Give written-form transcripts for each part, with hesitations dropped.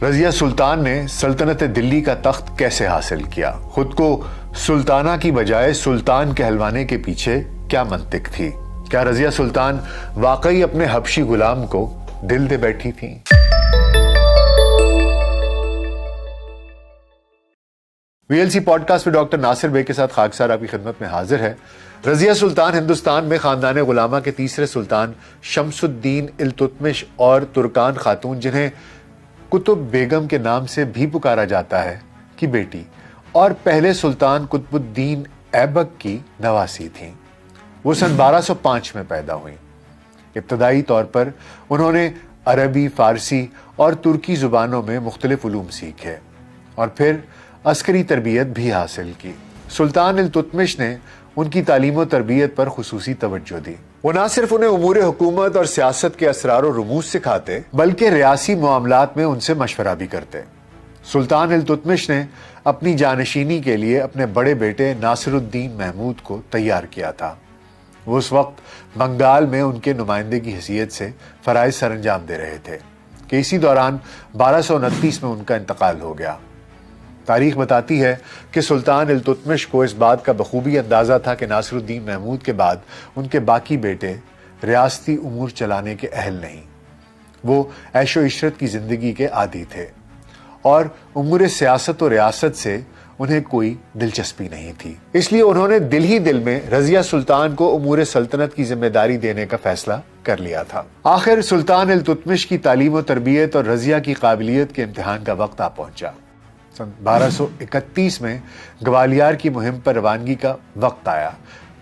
رضیہ سلطان نے سلطنت دلی کا تخت کیسے حاصل کیا؟ خود کو سلطانہ کی بجائے سلطان کہلوانے کے پیچھے کیا منطق تھی؟ کیا رضیہ سلطان واقعی اپنے حبشی غلام کو دل دے بیٹھی تھیں؟ VLC پوڈ کاسٹ میں ڈاکٹر ناصر بے کے ساتھ خاکسار آپ کی خدمت میں حاضر ہے۔ رضیہ سلطان ہندوستان میں خاندان غلامہ کے تیسرے سلطان شمس الدین التتمش اور ترکان خاتون، جنہیں قطب بیگم کے نام سے بھی پکارا جاتا ہے، کی بیٹی اور پہلے سلطان قطب الدین ایبک کی نواسی تھیں۔ وہ سن 1205 میں پیدا ہوئیں۔ ابتدائی طور پر انہوں نے عربی، فارسی اور ترکی زبانوں میں مختلف علوم سیکھے اور پھر عسکری تربیت بھی حاصل کی۔ سلطان التتمش نے ان کی تعلیم و تربیت پر خصوصی توجہ دی۔ وہ نہ صرف انہیں امور حکومت اور سیاست کے اسرار و رموز سکھاتے بلکہ ریاسی معاملات میں ان سے مشورہ بھی کرتے۔ سلطان التتمش نے اپنی جانشینی کے لیے اپنے بڑے بیٹے ناصر الدین محمود کو تیار کیا تھا۔ وہ اس وقت بنگال میں ان کے نمائندے کی حیثیت سے فرائض سر انجام دے رہے تھے کہ اسی دوران 1229 میں ان کا انتقال ہو گیا۔ تاریخ بتاتی ہے کہ سلطان التتمش کو اس بات کا بخوبی اندازہ تھا کہ ناصر الدین محمود کے بعد ان کے باقی بیٹے ریاستی امور چلانے کے اہل نہیں۔ وہ عیش و عشرت کی زندگی کے عادی تھے اور امور سیاست و ریاست سے انہیں کوئی دلچسپی نہیں تھی۔ اس لیے انہوں نے دل ہی دل میں رضیہ سلطان کو امور سلطنت کی ذمہ داری دینے کا فیصلہ کر لیا تھا۔ آخر سلطان التتمش کی تعلیم و تربیت اور رضیہ کی قابلیت کے امتحان کا وقت آ پہنچا۔ سن 1231 میں گوالیار کی مہم پر روانگی کا وقت آیا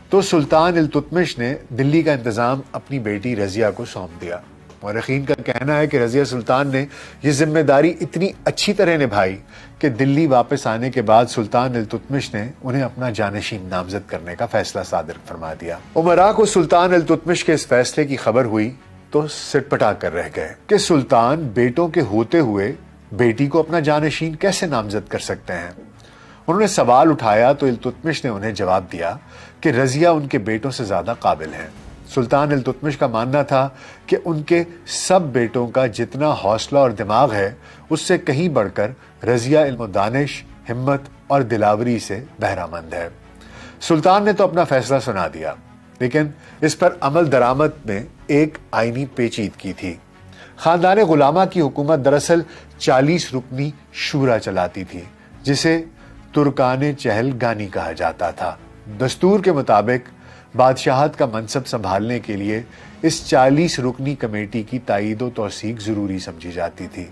تو سلطان التتمش نے دلی کا انتظام اپنی بیٹی رضیہ کو سونپ دیا۔ مورخین کا کہنا ہے کہ رضیہ سلطان نے یہ ذمہ داری اتنی اچھی طرح نبھائی کہ دلی واپس آنے کے بعد سلطان التتمش نے انہیں اپنا جانشین نامزد کرنے کا فیصلہ صادر فرما دیا۔ امراء کو سلطان التتمش کے اس فیصلے کی خبر ہوئی تو سٹ پٹا کر رہ گئے کہ سلطان بیٹوں کے ہوتے ہوئے بیٹی کو اپنا جانشین کیسے نامزد کر سکتے ہیں۔ انہوں نے سوال اٹھایا تو التتمش نے انہیں جواب دیا کہ رضیہ ان کے بیٹوں سے زیادہ قابل ہیں۔ سلطان التتمش کا ماننا تھا کہ ان کے سب بیٹوں کا جتنا حوصلہ اور دماغ ہے اس سے کہیں بڑھ کر رضیہ علم و دانش، ہمت اور دلاوری سے بہرہ مند ہے۔ سلطان نے تو اپنا فیصلہ سنا دیا، لیکن اس پر عمل درآمد میں ایک آئینی پیچیدگی تھی۔ خاندان غلامہ کی حکومت دراصل 40 رکنی شورا چلاتی تھی، جسے ترکان چہلگانی کہا جاتا تھا۔ دستور کے مطابق بادشاہت کا منصب سنبھالنے کے لیے اس 40 رکنی کمیٹی کی تائید و توثیق ضروری سمجھی جاتی تھی۔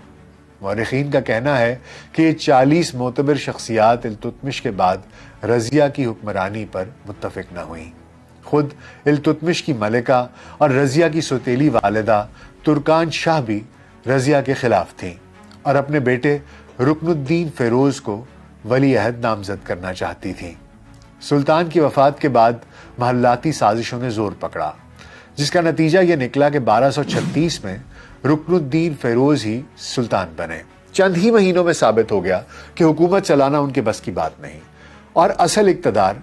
مورخین کا کہنا ہے کہ یہ 40 معتبر شخصیات التتمش کے بعد رضیہ کی حکمرانی پر متفق نہ ہوئیں۔ خود التتمش کی ملکہ اور رضیہ کی سوتیلی والدہ ترکان شاہ بھی رضیہ کے خلاف تھیں اور اپنے بیٹے رکن الدین فیروز کو ولی عہد نامزد کرنا چاہتی تھیں۔ سلطان کی وفات کے بعد محلاتی سازشوں نے زور پکڑا، جس کا نتیجہ یہ نکلا کہ 1236 میں رکن الدین فیروز ہی سلطان بنے۔ چند ہی مہینوں میں ثابت ہو گیا کہ حکومت چلانا ان کے بس کی بات نہیں اور اصل اقتدار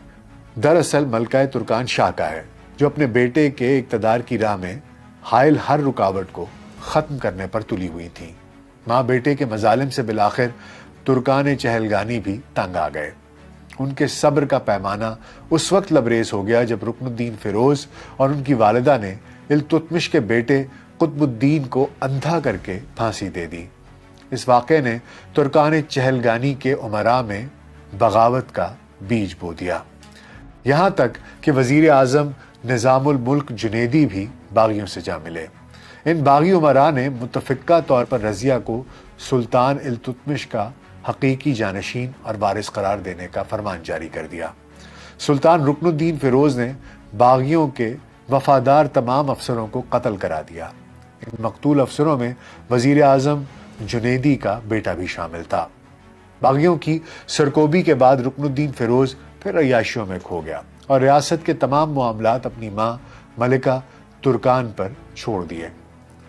دراصل ملکہ ترکان شاہ کا ہے، جو اپنے بیٹے کے اقتدار کی راہ میں حائل ہر رکاوٹ کو ختم کرنے پر تلی ہوئی تھی۔ ماں بیٹے کے مظالم سے بالآخر ترکان چہلگانی بھی تنگ آ گئے۔ ان کے صبر کا پیمانہ اس وقت لبریز ہو گیا جب رکن الدین فیروز اور ان کی والدہ نے التتمش کے بیٹے قطب الدین کو اندھا کر کے پھانسی دے دی۔ اس واقعے نے ترکان چہلگانی کے امراء میں بغاوت کا بیج بو دیا، یہاں تک کہ وزیر اعظم نظام الملک جنیدی بھی باغیوں سے جا ملے۔ ان باغی امراء نے متفقہ طور پر رضیہ کو سلطان التتمش کا حقیقی جانشین اور وارث قرار دینے کا فرمان جاری کر دیا۔ سلطان رکن الدین فیروز نے باغیوں کے وفادار تمام افسروں کو قتل کرا دیا۔ ان مقتول افسروں میں وزیر اعظم جنیدی کا بیٹا بھی شامل تھا۔ باغیوں کی سرکوبی کے بعد رکن الدین فیروز پھر عیاشیوں میں کھو گیا اور ریاست کے تمام معاملات اپنی ماں ملکہ ترکان پر چھوڑ دیے۔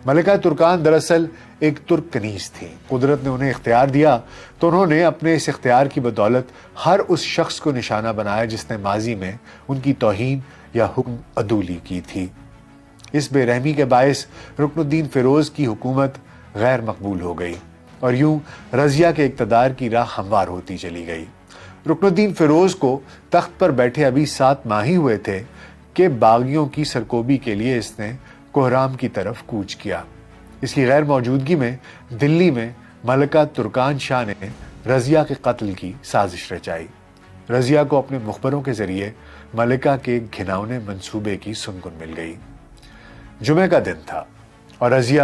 ملکہ ترکان دراصل ایک ترک کنیز تھی۔ قدرت نے انہیں اختیار دیا تو انہوں نے اپنے اس اختیار کی بدولت ہر اس شخص کو نشانہ بنایا جس نے ماضی میں ان کی توہین یا حکم عدولی کی تھی۔ اس بے رحمی کے باعث رکن الدین فیروز کی حکومت غیر مقبول ہو گئی اور یوں رضیہ کے اقتدار کی راہ ہموار ہوتی چلی گئی۔ رکن الدین فیروز کو تخت پر بیٹھے ابھی 7 ماہ ہی ہوئے تھے کہ باغیوں کی سرکوبی کے لیے اس نے کوہرام کی طرف کوچ کیا۔ اس کی غیر موجودگی میں دلی میں ملکہ ترکان شاہ نے رضیہ کے قتل کی سازش رچائی۔ رضیہ کو اپنے مخبروں کے ذریعے ملکہ کے گھناؤنے منصوبے کی سنگن مل گئی۔ جمعہ کا دن تھا اور رضیہ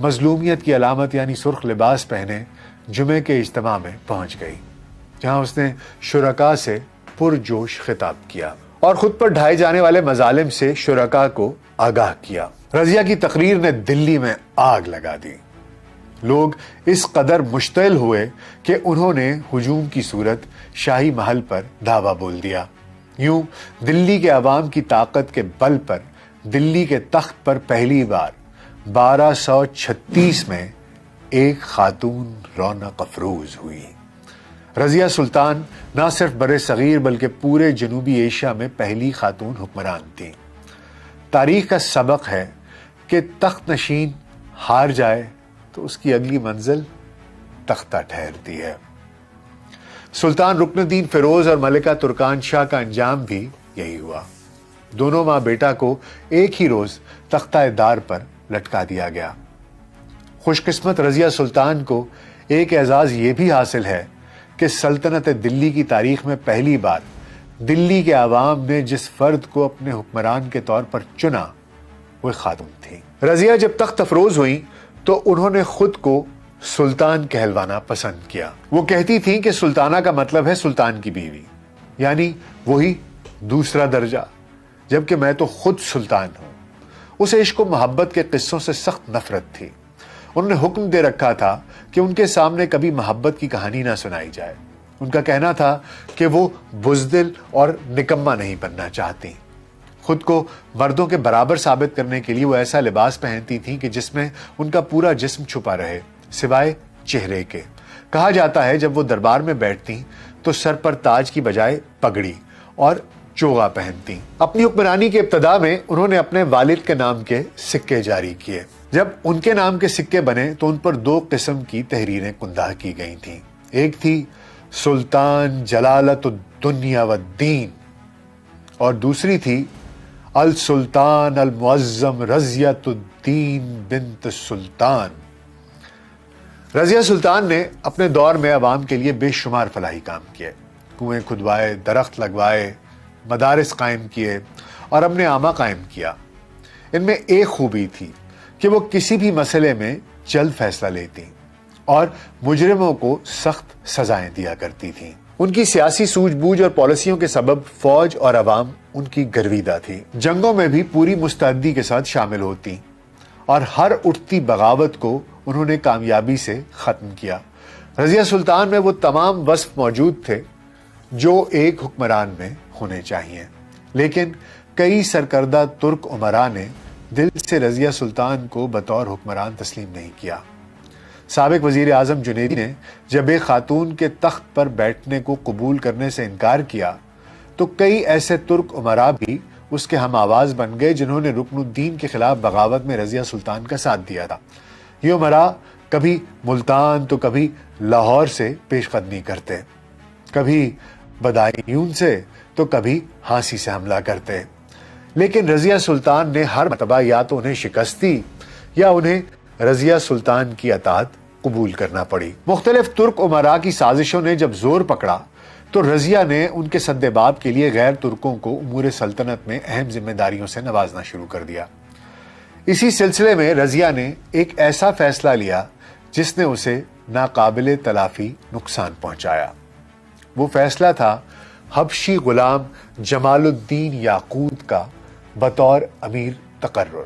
مظلومیت کی علامت یعنی سرخ لباس پہنے جمعہ کے اجتماع میں پہنچ گئی، جہاں اس نے شرکاء سے پرجوش خطاب کیا اور خود پر ڈھائے جانے والے مظالم سے شرکاء کو آگاہ کیا۔ رضیہ کی تقریر نے دلی میں آگ لگا دی۔ لوگ اس قدر مشتعل ہوئے کہ انہوں نے ہجوم کی صورت شاہی محل پر دھاوا بول دیا۔ یوں دلی کے عوام کی طاقت کے بل پر دلی کے تخت پر پہلی بار 1236 میں ایک خاتون رونق افروز ہوئی۔ رضیہ سلطان نہ صرف بر صغیر بلکہ پورے جنوبی ایشیا میں پہلی خاتون حکمران تھیں۔ تاریخ کا سبق ہے کہ تخت نشین ہار جائے تو اس کی اگلی منزل تختہ ٹھہرتی ہے۔ سلطان رکن الدین فیروز اور ملکہ ترکان شاہ کا انجام بھی یہی ہوا۔ دونوں ماں بیٹا کو ایک ہی روز تختہ دار پر لٹکا دیا گیا۔ خوش قسمت رضیہ سلطان کو ایک اعزاز یہ بھی حاصل ہے کہ سلطنت دلی کی تاریخ میں پہلی بار دلی کے عوام نے جس فرد کو اپنے حکمران کے طور پر چنا وہ خاتون تھی۔ رضیہ جب تخت افروز ہوئیں تو انہوں نے خود کو سلطان کہلوانا پسند کیا۔ وہ کہتی تھیں کہ سلطانہ کا مطلب ہے سلطان کی بیوی، یعنی وہی دوسرا درجہ، جبکہ میں تو خود سلطان ہوں۔ اسے عشق و محبت کے قصوں سے سخت نفرت تھی۔ انہوں نے حکم دے رکھا تھا کہ ان کے سامنے کبھی محبت کی کہانی نہ سنائی جائے۔ ان کا کہنا تھا کہ وہ بزدل اور نکما نہیں بننا چاہتی۔ خود کو مردوں کے برابر ثابت کرنے کے لیے وہ ایسا لباس پہنتی تھیں کہ جس میں ان کا پورا جسم چھپا رہے سوائے چہرے کے۔ کہا جاتا ہے جب وہ دربار میں بیٹھتی تو سر پر تاج کی بجائے پگڑی اور چوغا پہنتی۔ اپنی حکمرانی کی ابتدا میں انہوں نے اپنے والد کے نام کے سکے جاری کیے۔ جب ان کے نام کے سکے بنے تو ان پر 2 قسم کی تحریریں کندہ کی گئی تھیں۔ ایک تھی سلطان جلالت الدنیا والدین اور دوسری تھی السلطان المعظم رضیۃ الدین بنت سلطان۔ رضیہ سلطان نے اپنے دور میں عوام کے لیے بے شمار فلاحی کام کیے، کنویں کھدوائے، درخت لگوائے، مدارس قائم کیے اور امن عامہ قائم کیا۔ ان میں ایک خوبی تھی کہ وہ کسی بھی مسئلے میں جلد فیصلہ لیتی اور مجرموں کو سخت سزائیں دیا کرتی تھیں۔ ان کی سیاسی سوجھ بوجھ اور پالیسیوں کے سبب فوج اور عوام ان کی گرویدہ تھی۔ جنگوں میں بھی پوری مستعدی کے ساتھ شامل ہوتی اور ہر اٹھتی بغاوت کو انہوں نے کامیابی سے ختم کیا۔ رضیہ سلطان میں وہ تمام وصف موجود تھے جو ایک حکمران میں ہونے چاہیے، لیکن کئی سرکردہ ترک امراء نے دل سے رضیہ سلطان کو بطور حکمران تسلیم نہیں کیا۔ سابق وزیر اعظم جنیدی نے جب ایک خاتون کے تخت پر بیٹھنے کو قبول کرنے سے انکار کیا تو کئی ایسے ترک امراء بھی اس کے ہم آواز بن گئے جنہوں نے رکن الدین کے خلاف بغاوت میں رضیہ سلطان کا ساتھ دیا تھا۔ یہ امراء کبھی ملتان تو کبھی لاہور سے پیش قدمی کرتے، کبھی بدایون سے تو کبھی ہانسی سے حملہ کرتے، لیکن رضیہ سلطان نے ہر مرتبہ یا تو انہیں شکست دی یا انہیں رضیہ سلطان کی اطاعت قبول کرنا پڑی۔ مختلف ترک امراء کی سازشوں نے جب زور پکڑا تو رضیہ نے ان کے سد باب کے لیے غیر ترکوں کو امور سلطنت میں اہم ذمہ داریوں سے نوازنا شروع کر دیا۔ اسی سلسلے میں رضیہ نے ایک ایسا فیصلہ لیا جس نے اسے ناقابل تلافی نقصان پہنچایا۔ وہ فیصلہ تھا حبشی غلام جمال الدین یاقوت کا بطور امیر تقرر۔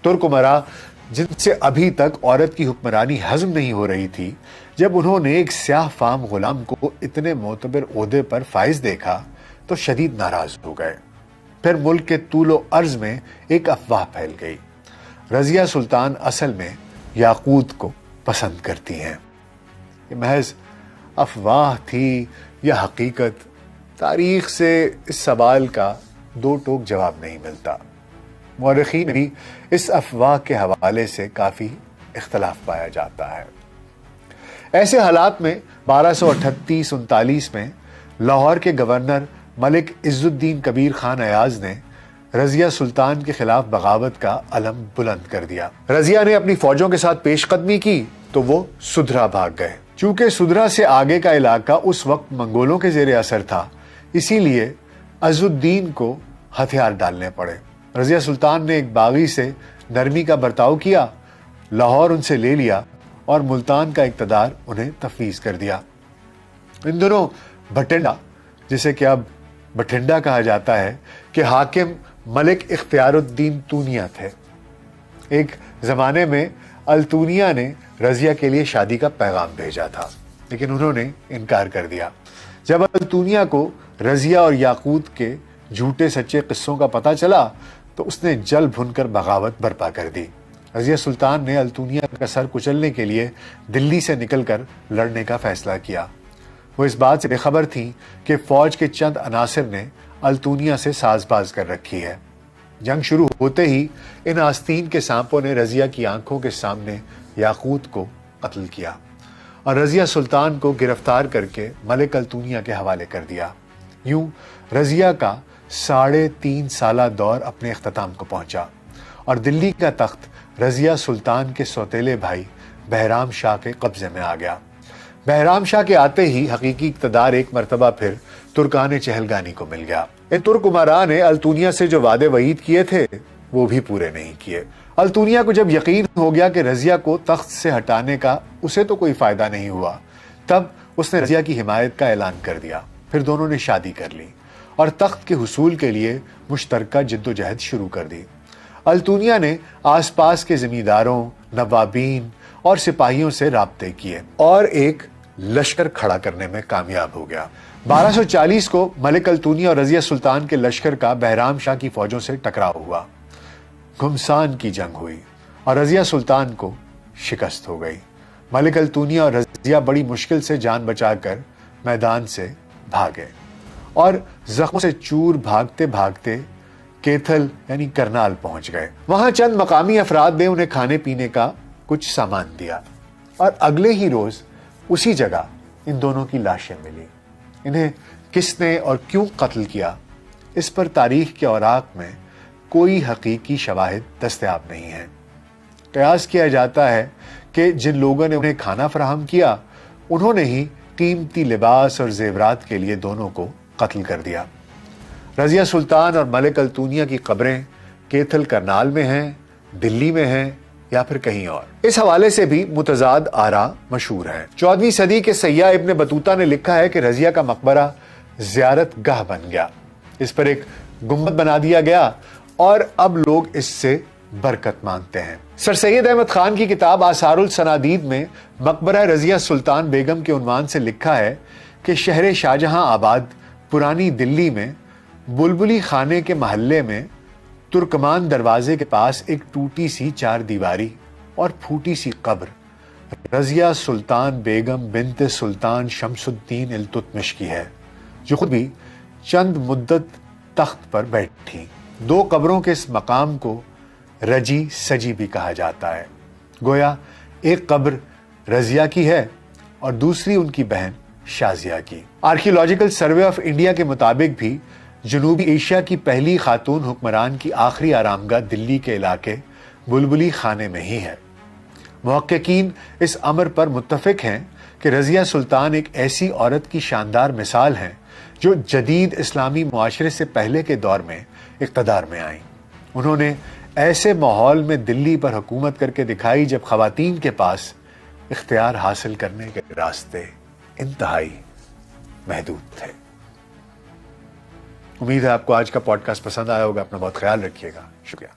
ترک امراء جن سے ابھی تک عورت کی حکمرانی ہضم نہیں ہو رہی تھی، جب انہوں نے ایک سیاہ فام غلام کو اتنے معتبر عہدے پر فائز دیکھا تو شدید ناراض ہو گئے۔ پھر ملک کے طول و عرض میں ایک افواہ پھیل گئی، رضیہ سلطان اصل میں یاقوت کو پسند کرتی ہیں۔ یہ محض افواہ تھی یا حقیقت؟ تاریخ سے اس سوال کا 2 ٹوک جواب نہیں ملتا۔ مورخین بھی اس افواہ کے حوالے سے کافی اختلاف پایا جاتا ہے۔ ایسے حالات میں 1238-39 میں لاہور کے گورنر ملک عز الدین کبیر خان ایاز نے رضیہ سلطان کے خلاف بغاوت کا علم بلند کر دیا۔ رضیہ نے اپنی فوجوں کے ساتھ پیش قدمی کی تو وہ سدھرا بھاگ گئے۔ چونکہ سدھرا سے آگے کا علاقہ اس وقت منگولوں کے زیر اثر تھا، اسی لیے عز الدین کو ہتھیار ڈالنے پڑے۔ رضیہ سلطان نے ایک باغی سے نرمی کا برتاؤ کیا، لاہور ان سے لے لیا اور ملتان کا اقتدار انہیں تفویض کر دیا۔ ان دنوں بھٹنڈا، جسے کہ اب بٹھنڈا کہا جاتا ہے، کہ حاکم ملک اختیار الدین تونیہ تھے۔ ایک زمانے میں التونیہ نے رضیہ کے لیے شادی کا پیغام بھیجا تھا، لیکن انہوں نے انکار کر دیا۔ جب التونیہ کو رضیہ اور یاقوت کے جھوٹے سچے قصوں کا پتہ چلا تو اس نے جل بھن کر بغاوت برپا کر دی۔ رضیہ سلطان نے التونیہ کا سر کچلنے کے لیے دلی سے نکل کر لڑنے کا فیصلہ کیا۔ وہ اس بات سے بے خبر تھی کہ فوج کے چند عناصر نے التونیہ سے ساز باز کر رکھی ہے۔ جنگ شروع ہوتے ہی ان آستین کے سانپوں نے رضیہ کی آنکھوں کے سامنے یاقوت کو قتل کیا اور رضیہ سلطان کو گرفتار کر کے ملک التونیہ کے حوالے کر دیا۔ یوں رضیہ کا 3.5 سالہ دور اپنے اختتام کو پہنچا اور دلی کا تخت رضیہ سلطان کے سوتیلے بھائی بہرام شاہ کے قبضے میں آ گیا۔ بہرام شاہ کے آتے ہی حقیقی اقتدار ایک مرتبہ پھر ترکان چہلگانی کو مل گیا۔ ان ترک امراء نے التونیہ سے جو وعدے وعید کیے تھے وہ بھی پورے نہیں کیے۔ التونیہ کو جب یقین ہو گیا کہ رضیہ کو تخت سے ہٹانے کا اسے تو کوئی فائدہ نہیں ہوا، تب اس نے رضیہ کی حمایت کا اعلان کر دیا۔ پھر دونوں نے شادی کر لی اور تخت کے حصول کے لیے مشترکہ جدوجہد شروع کر دی۔ التونیہ نے آس پاس کے زمینداروں، نوابین اور سپاہیوں سے رابطے کیے اور ایک لشکر کھڑا کرنے میں کامیاب ہو گیا۔ 1240 کو ملک التونیہ اور رضیہ سلطان کے لشکر کا بہرام شاہ کی فوجوں سے ٹکراؤ ہوا۔ گھمسان کی جنگ ہوئی اور رضیہ سلطان کو شکست ہو گئی۔ ملک التونیہ اور رضیہ بڑی مشکل سے جان بچا کر میدان سے بھاگے اور زخموں سے چور بھاگتے بھاگتے کیتھل یعنی کرنال پہنچ گئے۔ وہاں چند مقامی افراد نے انہیں کھانے پینے کا کچھ سامان دیا اور اگلے ہی روز اسی جگہ ان دونوں کی لاشیں ملی۔ انہیں کس نے اور کیوں قتل کیا، اس پر تاریخ کے اوراق میں کوئی حقیقی شواہد دستیاب نہیں ہے۔ قیاس کیا جاتا ہے کہ جن لوگوں نے انہیں کھانا فراہم کیا انہوں نے ہی قیمتی لباس اور زیورات کے لیے دونوں کو قتل کر دیا۔ رضیہ سلطان اور ملک التونیہ کی قبریں کیتھل کرنال میں ہیں، دلی میں ہیں یا پھر کہیں اور۔ اس حوالے سے بھی متضاد آراء مشہور ہیں۔ 14ویں صدی کے سیاح ابن بطوطہ نے لکھا ہے کہ رضیہ کا مقبرہ زیارت گاہ بن گیا، اس پر ایک گنبد بنا دیا گیا اور اب لوگ اس سے برکت مانگتے ہیں۔ سر سید احمد خان کی کتاب آثار الصنادید میں مقبرہ رضیہ سلطان بیگم کے عنوان سے لکھا ہے کہ شہر شاہجہاں آباد پرانی دلی میں بلبلی خانے کے محلے میں ترکمان دروازے کے پاس ایک ٹوٹی سی 4 دیواری اور پھوٹی سی قبر رضیہ سلطان بیگم بنت سلطان شمس الدین التتمش کی ہے، جو خود بھی چند مدت تخت پر بیٹھی۔ 2 قبروں کے اس مقام کو رجی سجی بھی کہا جاتا ہے، گویا ایک قبر رضیہ کی ہے اور دوسری ان کی بہن شازیہ کی۔ آرکیولوجیکل سروے آف انڈیا کے مطابق بھی جنوبی ایشیا کی پہلی خاتون حکمران کی آخری آرامگاہ دلی کے علاقے بلبلی خانے میں ہی ہے۔ محققین اس امر پر متفق ہیں کہ رضیہ سلطان ایک ایسی عورت کی شاندار مثال ہیں جو جدید اسلامی معاشرے سے پہلے کے دور میں اقتدار میں آئیں۔ انہوں نے ایسے ماحول میں دلی پر حکومت کر کے دکھائی جب خواتین کے پاس اختیار حاصل کرنے کے راستے انتہائی محدود تھے۔ امید ہے آپ کو آج کا پوڈ کاسٹ پسند آیا ہوگا۔ اپنا بہت خیال رکھیے گا۔ شکریہ۔